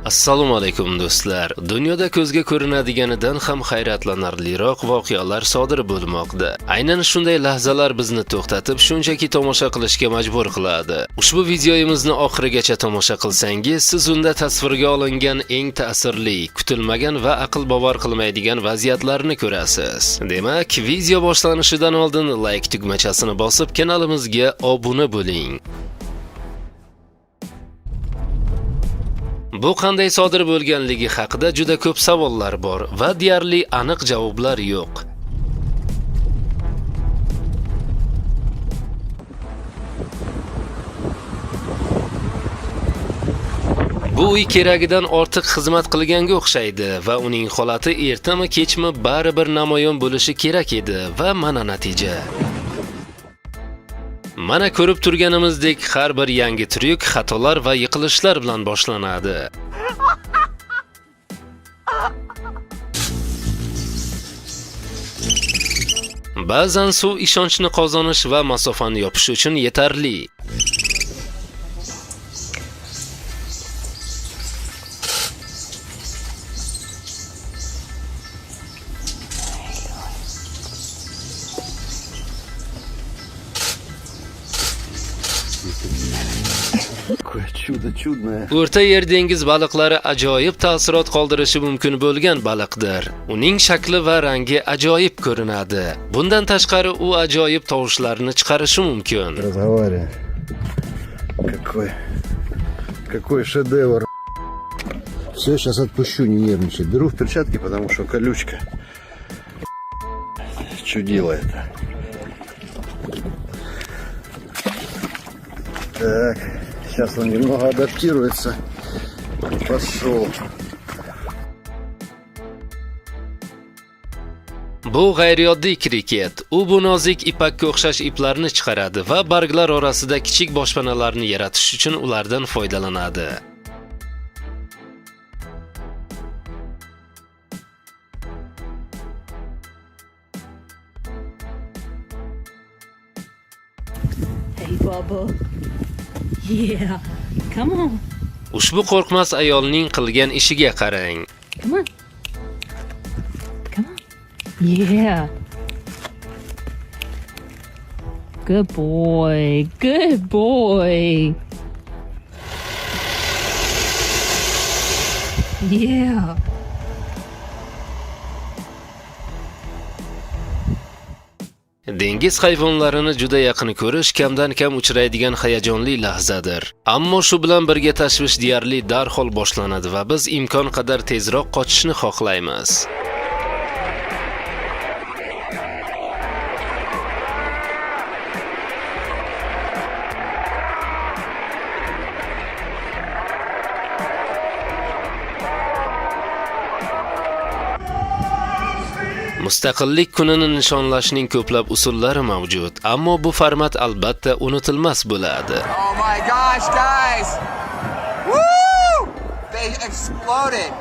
Assalomu alaykum do'stlar. Dunyoda ko'zga ko'rinadiganidan ham hayratlanarliroq voqealar sodir bo'lmoqda. Aynan shunday lahzalar bizni to'xtatib, shunchaki tomosha qilishga majbur qiladi. Ushbu videomizni oxirigacha tomosha qilsangiz, siz unda tasvirga olingan eng ta'sirli, kutilmagan va aql bovar qilmaydigan vaziyatlarni ko'rasiz. Demak, video boshlanishidan oldin like tugmachasini bosib, kanalimizga obuna bo'ling. Bu qanday sodir bo'lganligi haqida juda ko'p savollar bor va deyarli aniq javoblar yo'q. Bu uy keragidan ortiq xizmat qilganga o'xshaydi va uning holati ertami kechmi baribir namoyon bo'lishi kerak edi va mana natija. Mana ko'rib turganimizdek har bir yangi tryuk xatolar va yiqilishlar bilan boshlanadi. Ba'zan suv ishonchni qozonish va masofani yopish uchun yetarli. O'rta yer dengiz baliqlari ajoyib ta'sirot qoldirishi mumkin bo'lgan baliqdir. Uning shakli va rangi ajoyib ko'rinadi. Bundan tashqari u ajoyib tovushlarni chiqarishi mumkin. Какой шедевр. Все, сейчас отпущу, не нервничай. Беру в перчатки, потому что колючка. Чудило это. Так, сейчас он немного адаптируется. Пошел. Bu g'ayriyoddiy kriket. U bu nozik ipakka o'xshash iplarni chiqaradi va barglar orasida kichik boshpanalarni yaratish uchun ulardan foydalanadi. Hey Bubba. Yeah. Come on. Ushbu qo'rqmas ayolning qilgan ishiga qarang. Come on. Come on. Yeah. Good boy. Good boy. Yeah. Dengiz hayvonlarini juda yaqin ko'rish kamdan kam uchraydigan hayajonli lahzadir. Ammo shu bilan birga tashvish deyarli darhol boshlanadi va biz imkon qadar tezroq qochishni xohlaymiz. Mustaqillik kunini nishonlashning ko'plab usullari mavjud, ammo bu format albatta unutilmas bo'ladi. Oh my gosh, guys! Woo! They exploded.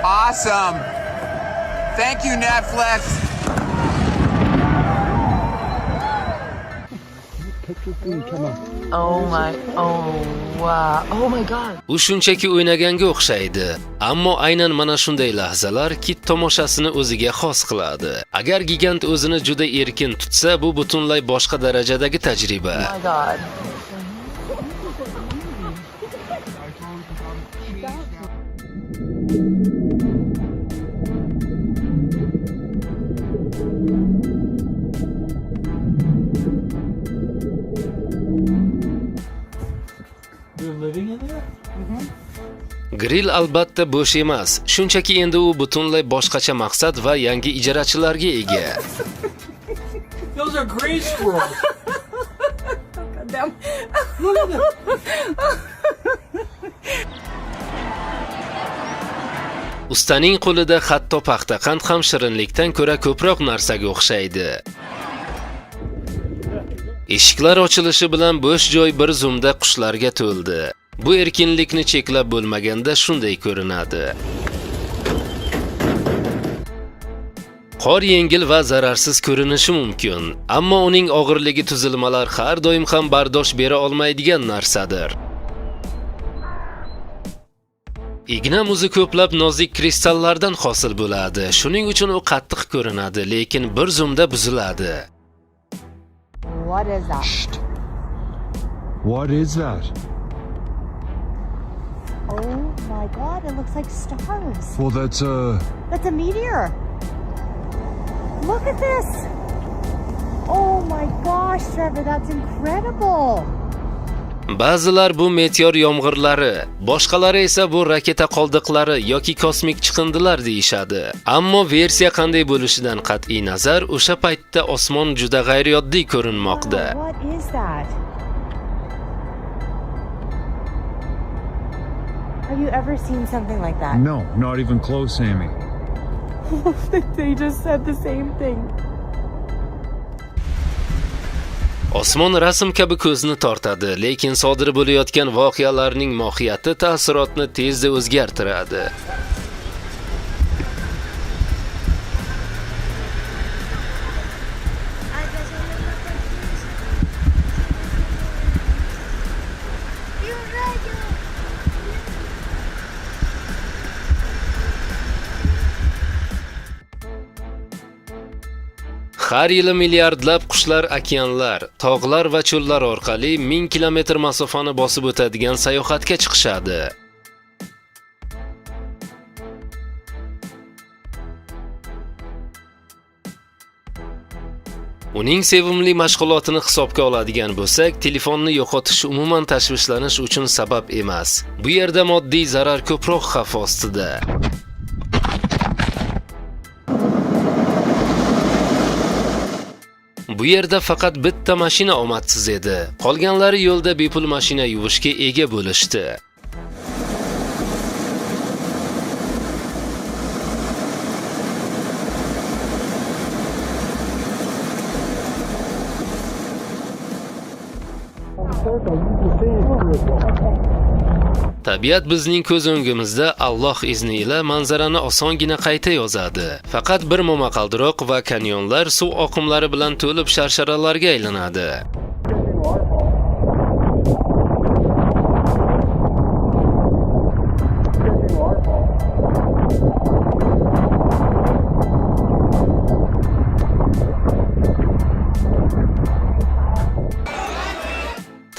Awesome. Thank you, Netflix. Oh wow. Oh my god. U shunchaki o'ynaganga o'xshaydi, ammo aynan mana shunday lahzalar kit tomoshasini o'ziga xos qiladi. Agar gigant o'zini juda erkin tutsa, bu butunlay boshqa darajadagi tajriba. Oh my god. Grill albatta bo'sh emas, shunchaki endi u butunlay boshqacha maqsad va yangi ijarachilarga ega. Those are gray squirrels. Ustaning qo'lida hatto paxta qand ham shirinlikdan ko'ra ko'proq narsaga o'xshaydi. Eshiklar ochilishi bilan bo'sh joy bir zumda qushlarga to'ldi. Bu erkinlikni cheklab bo'lmaganda shunday ko'rinadi. Qor yengil va zararsiz ko'rinishi mumkin, ammo uning og'irligi tuzilmalar har doim ham bardosh bera olmaydigan narsadir. Igna muzi ko'plab nozik kristallardan hosil bo'ladi. Shuning uchun u qattiq ko'rinadi, lekin bir zumda buziladi. What is that? What is that? Oh my god, it looks like stars. Well, that's That's a meteor. Look at this. Oh my gosh, Trevor, that's incredible. Ba'zilar bu meteor yomg'irlari, boshqalari esa bu raketa qoldiqlari yoki kosmik chiqindilar deyishadi. Ammo versiya qanday bo'lishidan qat'iy nazar, o'sha paytda osmon juda g'ayrioddiy ko'rinmoqda. Wow, what is that? Have you ever seen something like that? no, not even close, Amy. They just said the same thing. Osmon rasm kabi ko'zni tortadi, lekin sodir bo'layotgan voqealarning mohiyati ta'sirotni tezda o'zgartiradi. Har yili milliardlab qushlar okeanlar, tog'lar va cho'llar orqali 1000 kilometr masofani bosib o'tadigan sayohatga chiqishadi. Uning sevimli mashg'ulotini hisobga oladigan bo'lsak, telefonni yo'qotish umuman tashvishlanish uchun sabab emas. Bu yerda moddiy zarar ko'proq xavf ostida. Bu yerda faqat bitta mashina omadsiz edi. Qolganlari yo'lda bepul mashina yuvishga ega bo'lishdi. Tabiat bizning ko'z o'ngimizda Alloh izni ila manzarani osongina qayta yozadi. Faqat bir momaqaldiroq va kanyonlar suv oqimlari bilan to'lib sharsharalarga aylanadi.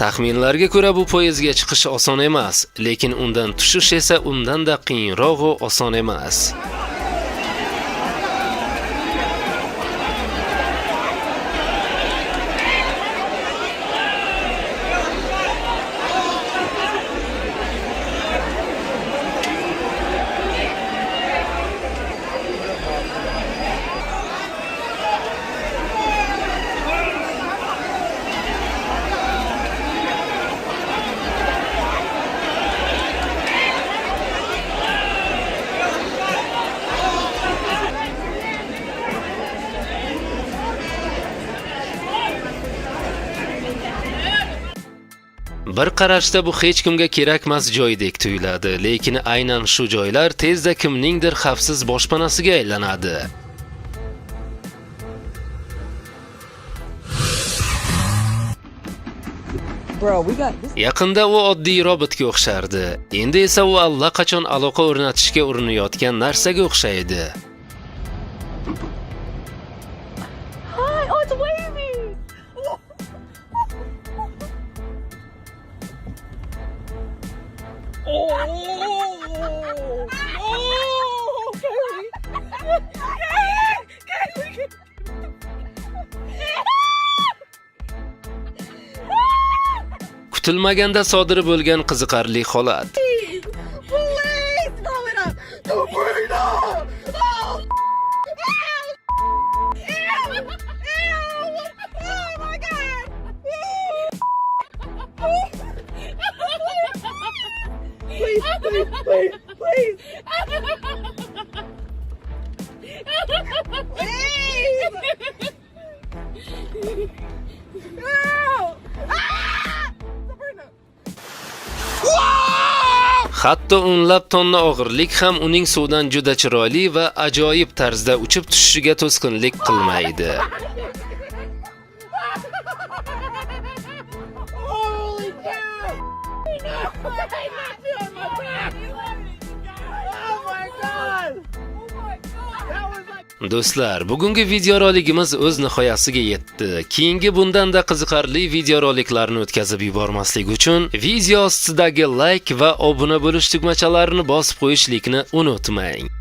Taxminlarga ko'ra bu poyezdga chiqish oson emas, lekin undan tushish esa undan-da qiyinroq va oson emas. Bir qarashda bu hech kimga kerakmas joydek tuyuladi, lekin aynan shu joylar tezda kimningdir xavfsiz boshpanasiga aylanadi. Yaqinda u oddiy robotga o'xshardi. Endi esa u allaqachon aloqa o'rnatishga urinayotgan narsaga o'xshaydi. Hi, oh, it's waving. Kutilmaganda sodir bo'lgan qiziqarli holat. Please, throw it up. Don't bring it up. Oh, oh my God. Please, please, please, please. Hatto o'nlab tonna og'irlik ham uning suvdan juda chiroyli va ajoyib tarzda uchib tushishiga to'sqinlik qilmaydi. Holy cow! No! Oh my god! That was like... Do'stlar, bugungi videorolikimiz o'z nihoyasiga yetdi. Keyingi bundanda qiziqarli videoroliklarni o'tkazib yubormaslik uchun video ostidagi like va obuna bo'lish tugmachalarini bosib qo'yishlikni unutmang.